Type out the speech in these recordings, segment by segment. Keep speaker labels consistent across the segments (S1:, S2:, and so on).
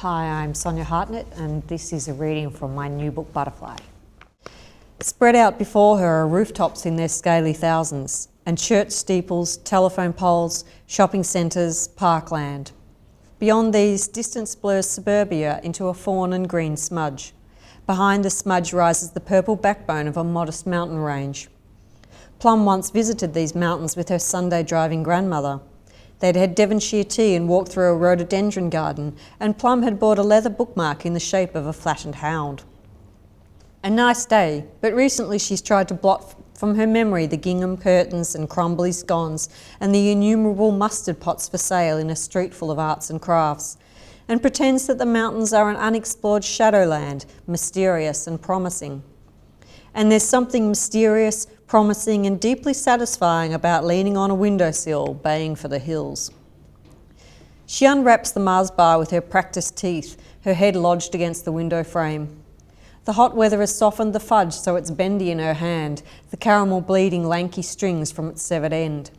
S1: Hi, I'm Sonya Hartnett, and this is a reading from my new book, Butterfly. Spread out before her are rooftops in their scaly thousands, and church steeples, telephone poles, shopping centres, parkland. Beyond these, distance blurs suburbia into a fawn and green smudge. Behind the smudge rises the purple backbone of a modest mountain range. Plum once visited these mountains with her Sunday driving grandmother. They'd had Devonshire tea and walked through a rhododendron garden, and Plum had bought a leather bookmark in the shape of a flattened hound. A nice day, but recently she's tried to blot from her memory the gingham curtains and crumbly scones and the innumerable mustard pots for sale in a street full of arts and crafts, and pretends that the mountains are an unexplored shadowland, mysterious and promising. And there's something mysterious, promising and deeply satisfying about leaning on a windowsill, baying for the hills. She unwraps the Mars bar with her practised teeth, her head lodged against the window frame. The hot weather has softened the fudge so it's bendy in her hand, the caramel bleeding lanky strings from its severed end.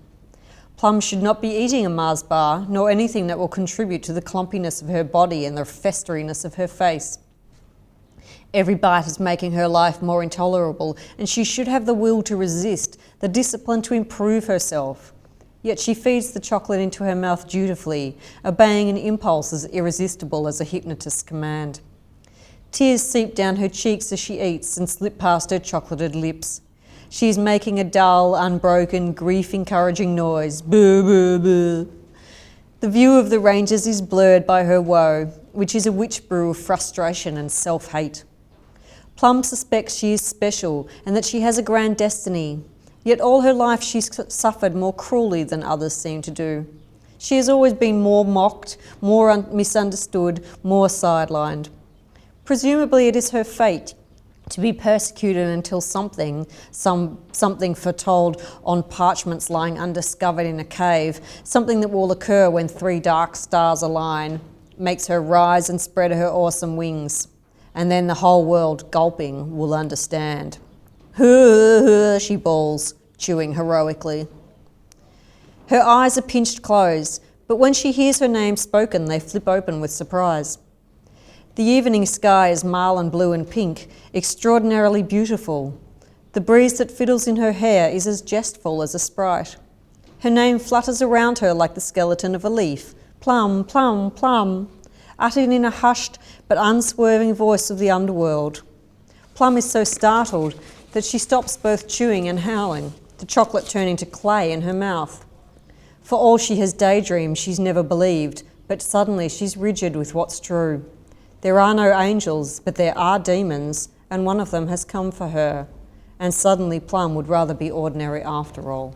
S1: Plum should not be eating a Mars bar, nor anything that will contribute to the clumpiness of her body and the festeriness of her face. Every bite is making her life more intolerable, and she should have the will to resist, the discipline to improve herself. Yet she feeds the chocolate into her mouth dutifully, obeying an impulse as irresistible as a hypnotist's command. Tears seep down her cheeks as she eats and slip past her chocolated lips. She is making a dull, unbroken, grief-encouraging noise. Boo, boo, boo. The view of the ranges is blurred by her woe, which is a witch brew of frustration and self-hate. Plum suspects she is special and that she has a grand destiny, yet all her life she's suffered more cruelly than others seem to do. She has always been more mocked, more misunderstood, more sidelined. Presumably it is her fate to be persecuted until something foretold on parchments lying undiscovered in a cave, something that will occur when 3 dark stars align, makes her rise and spread her awesome wings. And then the whole world, gulping, will understand. She bawls, chewing heroically. Her eyes are pinched closed, but when she hears her name spoken, they flip open with surprise. The evening sky is marlin blue and pink, extraordinarily beautiful. The breeze that fiddles in her hair is as jestful as a sprite. Her name flutters around her like the skeleton of a leaf. Plum, plum, plum, uttered in a hushed but unswerving voice of the underworld. Plum is so startled that she stops both chewing and howling, the chocolate turning to clay in her mouth. For all she has daydreamed, she's never believed, but suddenly she's rigid with what's true. There are no angels, but there are demons, and one of them has come for her. And suddenly Plum would rather be ordinary after all.